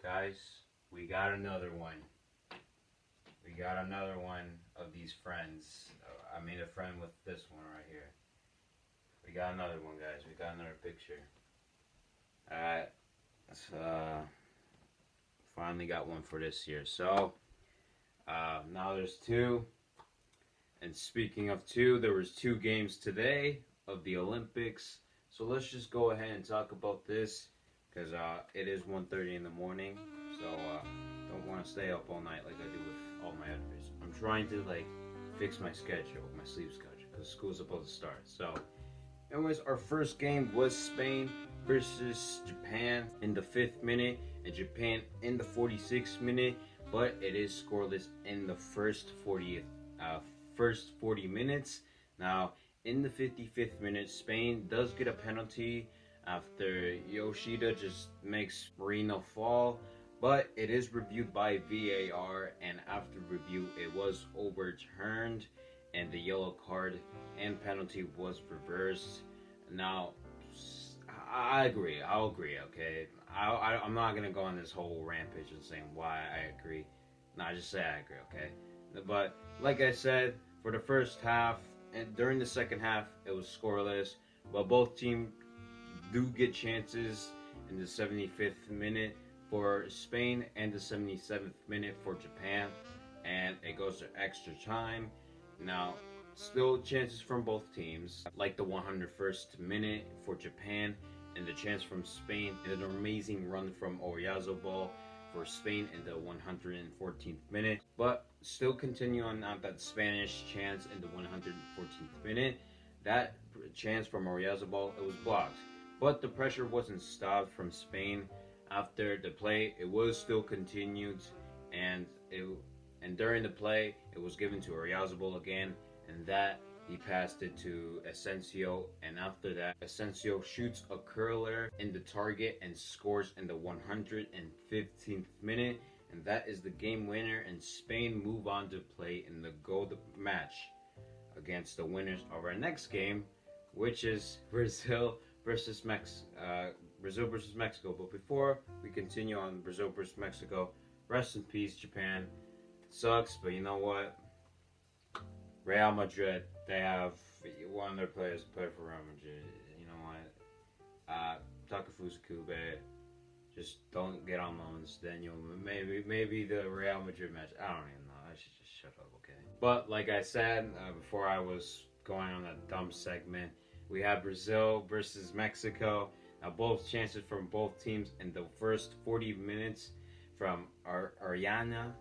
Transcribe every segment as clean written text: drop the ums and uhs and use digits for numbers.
Guys, we got another one. We got another one of these friends. I made a friend with this one right here. We got another one, guys. We got another picture. Alright. Finally got one for this year. So, now there's two. And speaking of two, there was two games today of the Olympics. So let's just go ahead and talk about this. Because it is 1:30 in the morning. So, don't want to stay up all night like I do with all my others. I'm trying to, fix my schedule, my sleep schedule. Because school's supposed to start. So, anyways, our first game was Spain versus Japan in the 5th minute. And Japan in the 46th minute. But it is scoreless in the first 40 minutes. Now, in the 55th minute, Spain does get a penalty after Yoshida just makes Marino fall, but it is reviewed by VAR, and after review it was overturned and the yellow card and penalty was reversed. Now, I'll agree, okay? I'm not gonna go on this whole rampage and saying why I agree. No, I just say I agree, okay? But like I said, for the first half and during the second half, it was scoreless, but both teams do get chances in the 75th minute for Spain and the 77th minute for Japan, and it goes to extra time. Now, still chances from both teams, like the 101st minute for Japan and the chance from Spain, and an amazing run from Oyarzabal for Spain in the 114th minute, but still continue on that Spanish chance in the 114th minute. That chance from Oyarzabal, it was blocked. But the pressure wasn't stopped from Spain after the play. It was still continued, and during the play, it was given to Oyarzabal again, and that he passed it to Asensio, and after that, Asensio shoots a curler in the target and scores in the 115th minute, and that is the game winner, and Spain move on to play in the gold match against the winners of our next game, which is Brazil versus Mexico. But before we continue on Brazil versus Mexico, rest in peace, Japan. It sucks, but you know what? Real Madrid, they have one of their players play for Real Madrid. You know what? Takefusa Kube, just don't get on loans. Then you'll maybe the Real Madrid match. I don't even know. I should just shut up, okay? But like I said before, I was going on that dumb segment. We have Brazil versus Mexico. Now, both chances from both teams in the first 40 minutes from Ariana,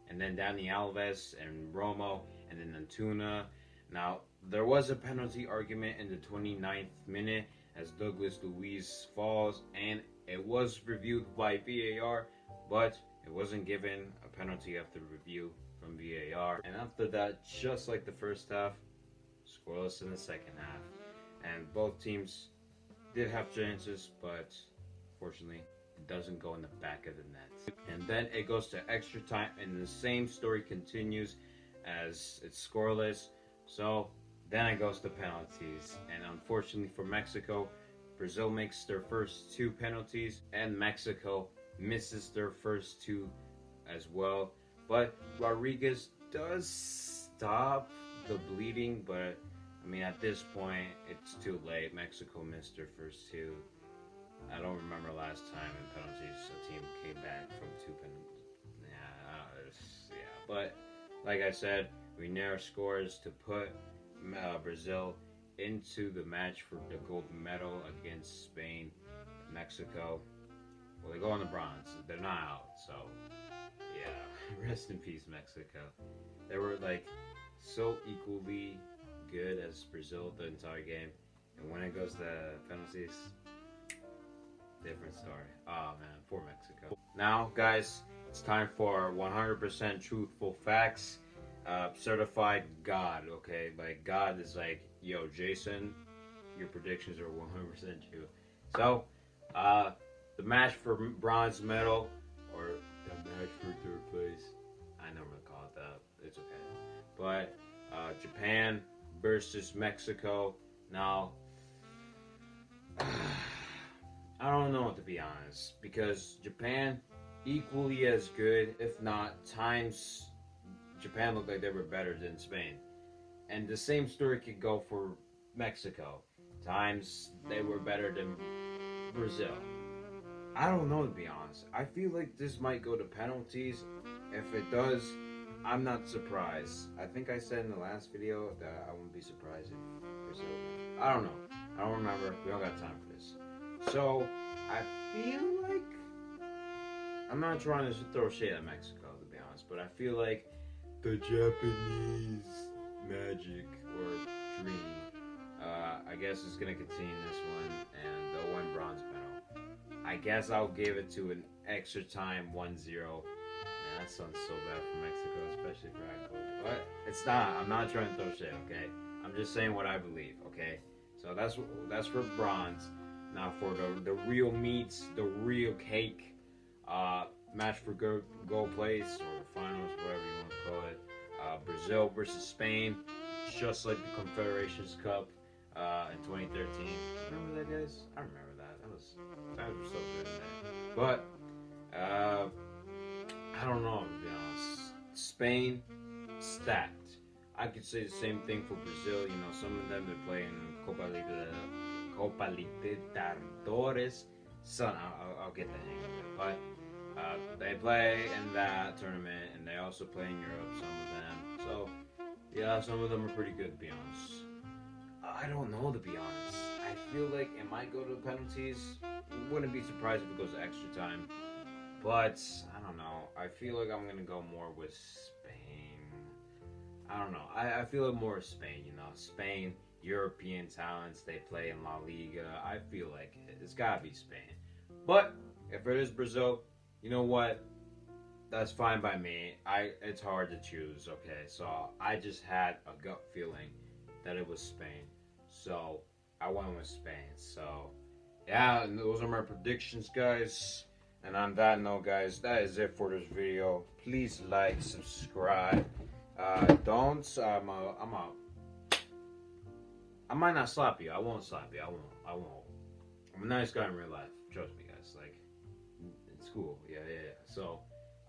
and then Dani Alves and Romo, and then Antuna. Now, there was a penalty argument in the 29th minute as Douglas Luiz falls, and it was reviewed by VAR, but it wasn't given a penalty after review from VAR. And after that, just like the first half, scoreless in the second half. And both teams did have chances, but fortunately, it doesn't go in the back of the net. And then it goes to extra time, and the same story continues as it's scoreless. So then it goes to penalties. And unfortunately for Mexico, Brazil makes their first two penalties, and Mexico misses their first two as well. But Rodriguez does stop the bleeding, but I mean, at this point, it's too late. Mexico missed their first two. I don't remember last time in penalties a team came back from two penalties. Yeah. But like I said, we narrow scores to put Brazil into the match for the gold medal against Spain. Mexico, well, they go on the bronze. They're not out, so yeah. Rest in peace, Mexico. They were so equally good as Brazil the entire game, and when it goes to penalties, different story. Oh man, poor Mexico. Now, guys, it's time for 100% truthful facts. Certified God, okay? Like, God is like, yo, Jason, your predictions are 100% true. So, the match for bronze medal, or the match for third place, I never call it that. It's okay. But Japan versus Mexico. Now, I don't know, to be honest, because Japan equally as good, if not times. Japan looked like they were better than Spain. And the same story could go for Mexico. Times they were better than Brazil. I don't know, to be honest. I feel like this might go to penalties. If it does, I'm not surprised. I think I said in the last video that I wouldn't be surprised if Brazil wins. I don't know. I don't remember. We don't got time for this. So I feel like I'm not trying to throw shade at Mexico, to be honest, but I feel like the Japanese magic or dream, I guess, is gonna continue this one, and they'll win bronze medal. I guess I'll give it to an extra time 1-0. Man, that sounds so bad for Mexico, especially for our coach. But it's not. I'm not trying to throw shit, okay? I'm just saying what I believe, okay? So that's for bronze. Now for the real meats, the real cake, match for gold place or the finals, whatever you want to call it. Brazil versus Spain, just like the Confederations Cup in 2013. Remember that, guys? I remember that. That was times were so good in that. But I don't know, to be honest. Spain stacked. I could say the same thing for Brazil. You know, some of them they're playing Copa Libertadores. Son, I'll get the hang of it. But they play in that tournament, and they also play in Europe. Some of them. So yeah, some of them are pretty good, to be honest. I don't know, to be honest. I feel like it might go to penalties. Wouldn't be surprised if it goes to extra time. But I don't know. I feel like I'm gonna go more with Spain. I don't know. I feel like more Spain. You know, Spain, European talents. They play in La Liga. I feel like it's gotta be Spain. But if it is Brazil, you know what? That's fine by me. It's hard to choose. Okay, so I just had a gut feeling that it was Spain. So I went with Spain. So yeah, those are my predictions, guys. And on that note, guys, that is it for this video. Please like, subscribe. I might not slap you. I won't slap you. I won't. I'm a nice guy in real life. Trust me, guys. Like, it's cool. Yeah. So,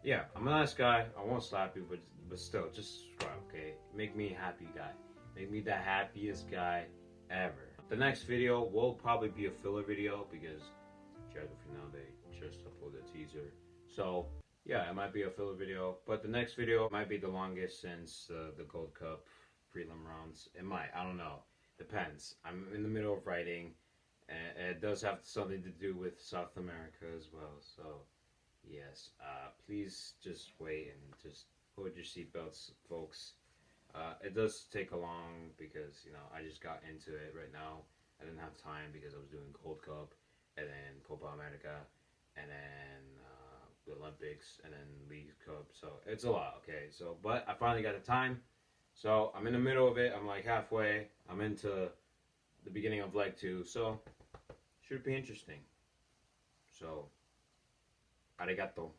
yeah, I'm a nice guy. I won't slap you, but still, just subscribe, okay? Make me a happy guy. Make me the happiest guy ever. The next video will probably be a filler video because, if you know, they just uploaded a teaser. So, yeah, it might be a filler video. But the next video might be the longest since the Gold Cup prelim rounds. It might. I don't know. Depends. I'm in the middle of writing. And it does have something to do with South America as well. So, yes. Please just wait and just hold your seatbelts, folks. It does take a long because, you know, I just got into it right now. I didn't have time because I was doing Gold Cup and then Copa America and then the Olympics and then League Cup. So it's a lot, okay? So, but I finally got the time. So I'm in the middle of it. I'm like halfway. I'm into the beginning of leg 2. So should be interesting. So, arigato.